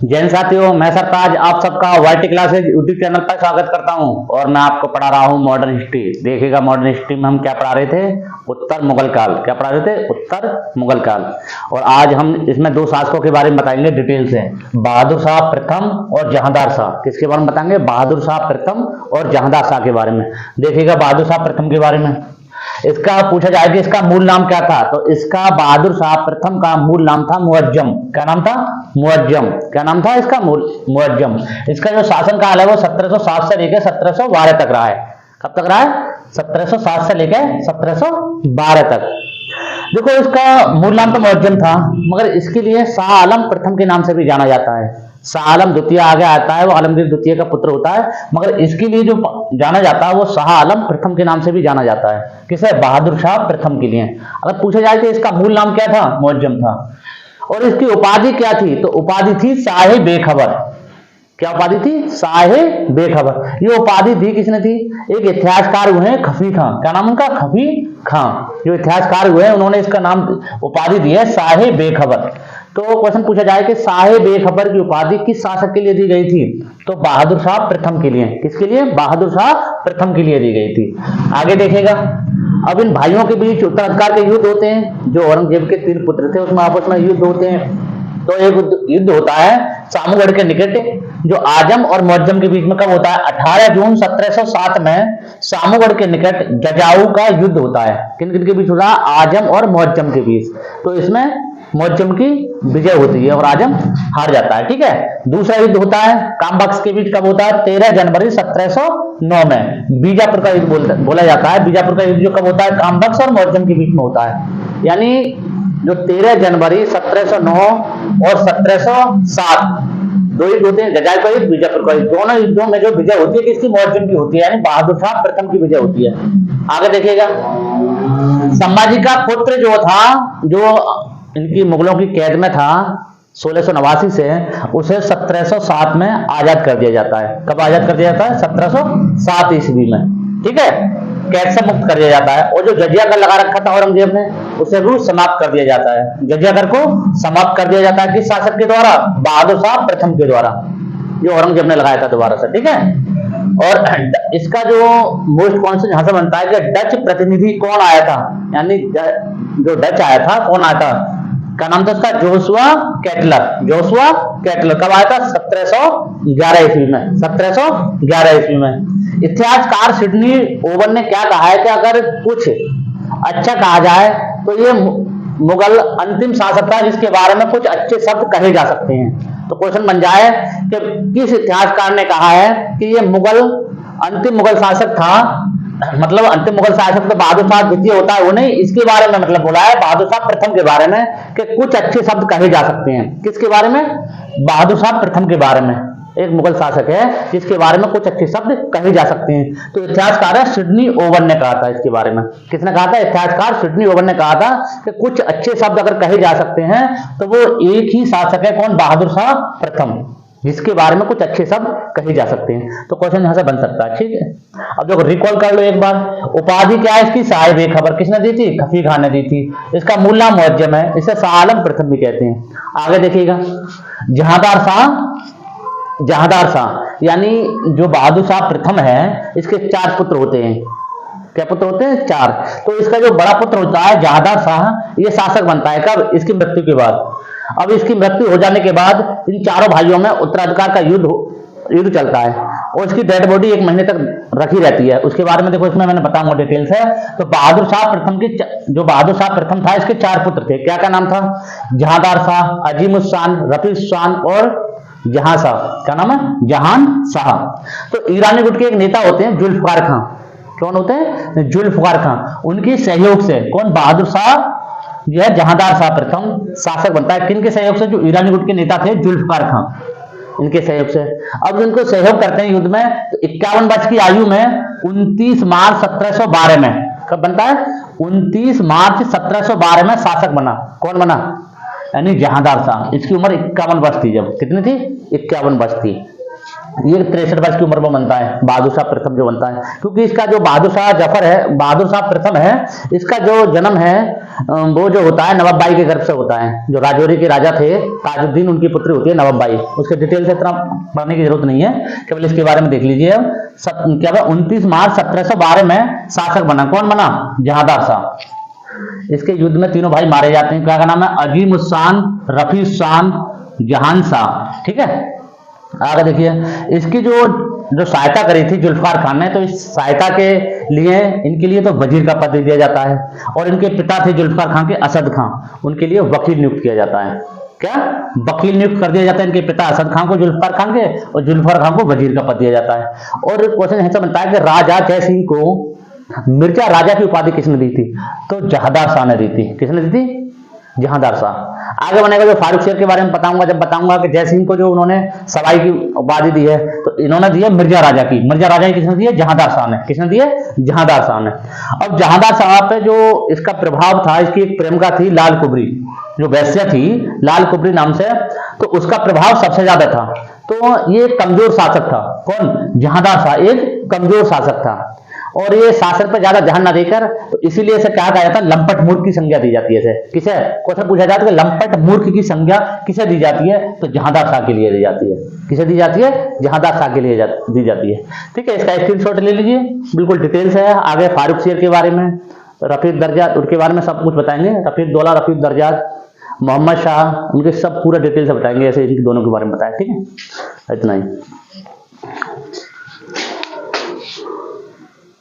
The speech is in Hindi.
जैन साथियों, मैं सरताज आप सबका वाईटी क्लासेज यूट्यूब चैनल पर स्वागत करता हूं और मैं आपको पढ़ा रहा हूं मॉडर्न हिस्ट्री। देखिएगा, मॉडर्न हिस्ट्री में हम क्या पढ़ा रहे थे? उत्तर मुगल काल। क्या पढ़ा रहे थे? उत्तर मुगल काल। और आज हम इसमें दो शासकों के बारे में बताएंगे डिटेल से, बहादुर शाह प्रथम और जहांदार शाह। किसके बारे में बताएंगे? बहादुर शाह प्रथम और जहांदार शाह के बारे में। देखिएगा बहादुर शाह प्रथम के बारे में, इसका पूछा जाए कि इसका मूल नाम क्या था, तो इसका बहादुर शाह प्रथम का मूल नाम था मुअज्जम। क्या नाम था? मुअज्जम। क्या नाम था इसका? मुअज्जम। इसका जो शासन काल है वो 1707 से लेकर 1712 तक रहा है। कब तक रहा है? 1707 से लेकर 1712 तक। देखो, इसका मूल नाम तो मुअज्जम था, मगर इसके लिए शाह आलम प्रथम के नाम से भी जाना जाता है। शाह आलम द्वितीय आगे आता है, वो आलमगीर द्वितीय का पुत्र होता है, मगर इसके लिए जो जाना जाता है वो शाह आलम प्रथम के नाम से भी जाना जाता है। किसे? बहादुर शाह प्रथम के लिए। अगर पूछा जाए कि इसका मूल नाम क्या था? मुअज्जम था। और इसकी उपाधि क्या थी? तो उपाधि थी शाह बेखबर। क्या उपाधि थी? शाह बेखबर। ये उपाधि दी किसने थी? एक इतिहासकार हुए हैं खफी खां। क्या नाम उनका? खफी खां। जो इतिहासकार हुए हैं उन्होंने इसका नाम उपाधि दी है शाह बेखबर। तो क्वेश्चन पूछा जाए कि शाह बेखबर की उपाधि किस शासक के लिए दी गई थी? तो बहादुर शाह प्रथम के लिए। किसके लिए? बहादुर शाह प्रथम के लिए दी गई थी। आगे देखेगा, अब इन भाइयों के बीच उत्तराधिकार के युद्ध होते हैं। जो औरंगजेब के 3 पुत्र थे उसमें आपस में युद्ध होते हैं। तो एक युद्ध होता है सामूगढ़ के निकट, जो आजम और मुअज्जम के बीच में। कब होता है? 18 जून 1707 में सामूगढ़ के निकट जजाऊ का युद्ध होता है। किन किन के बीच होता है? आजम और मुअज्जम के बीच। तो इसमें मुअज्जम की विजय होती है और आजम हार जाता है। ठीक है। दूसरा युद्ध होता है कामबख्श के बीच। कब होता है? 13 जनवरी 1709 में बीजापुर का युद्ध बोला जाता है। बीजापुर का युद्ध जो कब होता है? कामबख्श और मुअज्जम के बीच में होता है। यानी जो 13 जनवरी 1709 और 1707 दो युद्ध होते हैं, जजाऊ का युद्ध, बीजापुर का युद्ध। दोनों युद्धों में जो विजय होती है किसकी? मुअज्जम की होती है, यानी बहादुर शाह प्रथम की विजय होती है। आगे देखिएगा, संभाजी का पुत्र जो था, जो इनकी मुगलों की कैद में था 1689 से, उसे 1707 में आजाद कर दिया जाता है। कब आजाद कर दिया जाता है? 1707 ईस्वी में। ठीक है, कैद से मुक्त कर दिया जाता है। और जो जजिया कर लगा रखा था औरंगजेब ने, उसे भी समाप्त कर दिया जाता है। जजिया कर को समाप्त कर दिया जाता है। किस शासक के द्वारा? बहादुर शाह प्रथम के द्वारा, जो औरंगजेब ने लगाया था दोबारा से। ठीक है। और इसका जो मोस्ट कॉन्सेप्ट यहां से बनता है कि डच प्रतिनिधि कौन आया था, यानी जो डच आया था, कौन आया था? क्या नाम था उसका? Joshua Ketelaar. जोशुआ केटलर कब आया था? 1711 ईस्वी में। 1711 ईस्वी में। इतिहासकार सिडनी ओवन ने क्या कहा है कि अगर कुछ अच्छा कहा जाए तो ये मुगल अंतिम शासक था जिसके बारे में कुछ अच्छे शब्द कहे जा सकते हैं। तो क्वेश्चन बन जाए कि किस इतिहासकार ने कहा है कि ये अंतिम मुगल शासक था। मतलब अंतिम मुगल शासक तो बहादुर शाह द्वितीय होता है, वो नहीं, इसके बारे में मतलब बोला है बहादुर शाह प्रथम के बारे में कि कुछ अच्छे शब्द कहे जा सकते हैं। किसके बारे में? बहादुर शाह प्रथम के बारे में। एक मुगल शासक है जिसके बारे में कुछ अच्छे शब्द कहे जा सकते हैं। तो इतिहासकार है सिडनी ओवन ने कहा था इसके बारे में। किसने कहा था? इतिहासकार सिडनी ओवन ने कहा था कि कुछ अच्छे शब्द अगर कहे जा सकते हैं तो वो एक ही शासक है। कौन? बहादुर शाह प्रथम, जिसके बारे में कुछ अच्छे शब्द कहे जा सकते हैं। तो क्वेश्चन यहां से बन सकता है। ठीक है, अब देखो रिकॉल कर लो एक बार। उपाधि क्या है इसकी? शाह बेखबर। किसने दी थी? खफी खान ने दी थी। इसका मूल नाम मुअज्जम है, इसे शाह आलम प्रथम भी कहते हैं। आगे देखिएगा, जहांदार शाह। जहांदार शाह यानी जो बहादुर शाह प्रथम है, इसके 4 पुत्र होते हैं। क्या पुत्र होते हैं? 4। तो इसका जो बड़ा पुत्र होता है जहांदार शाह, ये शासक बनता है। कब? इसकी मृत्यु के बाद। अब इसकी मृत्यु हो जाने के बाद इन चारों भाइयों में उत्तराधिकार का युद्ध चलता है और इसकी डेड बॉडी 1 महीने तक रखी रहती है। उसके बारे में देखो, इसमें मैंने बताऊंगा डिटेल से। तो बहादुर शाह प्रथम के जो बहादुर शाह प्रथम था, इसके 4 पुत्र थे। क्या क्या नाम था? जहांदार शाह, अजीमुस्सान, रफीशान और जहां शाह। क्या नाम है? जहान शाह। तो ईरानी गुट के एक नेता होते हैं जुल्फकार खां। कौन होते हैं? जुल्फकार खां। उनके सहयोग से कौन? बहादुर शाह जो है जहांदार शाह प्रथम शासक बनता है। किन के सहयोग से? जो ईरानी गुट के नेता थे जुल्फकार खां, इनके सहयोग से। अब इनको सहयोग करते हैं युद्ध में, तो 51 वर्ष की आयु में 29 मार्च 1712 में कब बनता है? 29 मार्च 1712 में शासक बना। कौन बना? यानी जहांदार शाह। इसकी उम्र 51 वर्ष थी। जब कितनी थी? 51 वर्ष थी। ये 63 वर्ष की उम्र में बनता है बहादुर शाह प्रथम जो बनता है, क्योंकि इसका जो बहादुर शाह जफर है, बहादुर शाह प्रथम है, इसका जो जन्म है वो जो होता है नवाब बाई के गर्भ से होता है, जो राजौरी के राजा थे ताजुद्दीन, उनकी पुत्री होती है नवाब बाई। उसके डिटेल से इतना पढ़ने की जरूरत नहीं है, केवल इसके बारे में देख लीजिए। क्या 29 मार्च 1712 में शासक बना, कौन बना? जहांदार शाह। इसके युद्ध में तीनों भाई मारे जाते हैं, क्या नाम है? अजीम उस्सान, रफी उस्सान, जहान शाह। ठीक है, आगे देखिए, इसकी जो सहायता करी थी जुल्फकार खान ने, तो इस सहायता के लिए इनके लिए तो वजीर का पद दे दिया जाता है, और इनके पिता थे जुल्फकार खान के असद खान, उनके लिए वकील नियुक्त किया जाता है। क्या? वकील नियुक्त कर दिया जाता है इनके पिता असद खान को जुल्फकार खान के, और जुल्फकार खान को वजीर का पद दिया जाता है। और क्वेश्चन ऐसा बनता है कि राजा जय सिंह को मिर्जा राजा की उपाधि किसने दी थी? तो जहांदार शाह ने दी थी। किसने दी थी? जहांदार शाह। आगे बनेगा जो फारूक शेर के बारे में बताऊंगा, जब बताऊंगा कि जय सिंह को जो उन्होंने सवाई की उपाधि दी है, तो इन्होंने दी है मिर्जा राजा की। मिर्जा राजा की किसने दी है? जहांदार शाह ने। किसने दी है? जहांदार शाह ने। अब जहांदार शाह पे जो इसका प्रभाव था, इसकी एक प्रेमिका थी लाल कुबरी, जो वैश्या थी लाल कुबरी नाम से, तो उसका प्रभाव सबसे ज्यादा था। तो ये कमजोर शासक था। कौन? जहांदार शाह एक कमजोर शासक था, और ये शासन पर ज्यादा ध्यान न देकर, तो इसीलिए इसे क्या कहा जाता है? लंपट मूर्ख की संज्ञा दी जाती है इसे। किसे? क्वेश्चन पूछा जाता है कि लंपट मूर्ख की संज्ञा किसे दी जाती है? तो जहांदार शाह के लिए दी जाती है। किसे दी जाती है? जहांदार शाह के लिए दी जाती है। ठीक है, इसका स्क्रीनशॉट ले लीजिए, बिल्कुल डिटेल्स है। आगे फारूक शेर के बारे में, रफीक दर्जात, उनके बारे में सब कुछ बताएंगे। रफीक दौला, रफीक दर्जात, मोहम्मद शाह, उनके सब पूरा डिटेल से बताएंगे, ऐसे इनके दोनों के बारे में बताया। ठीक है, इतना ही।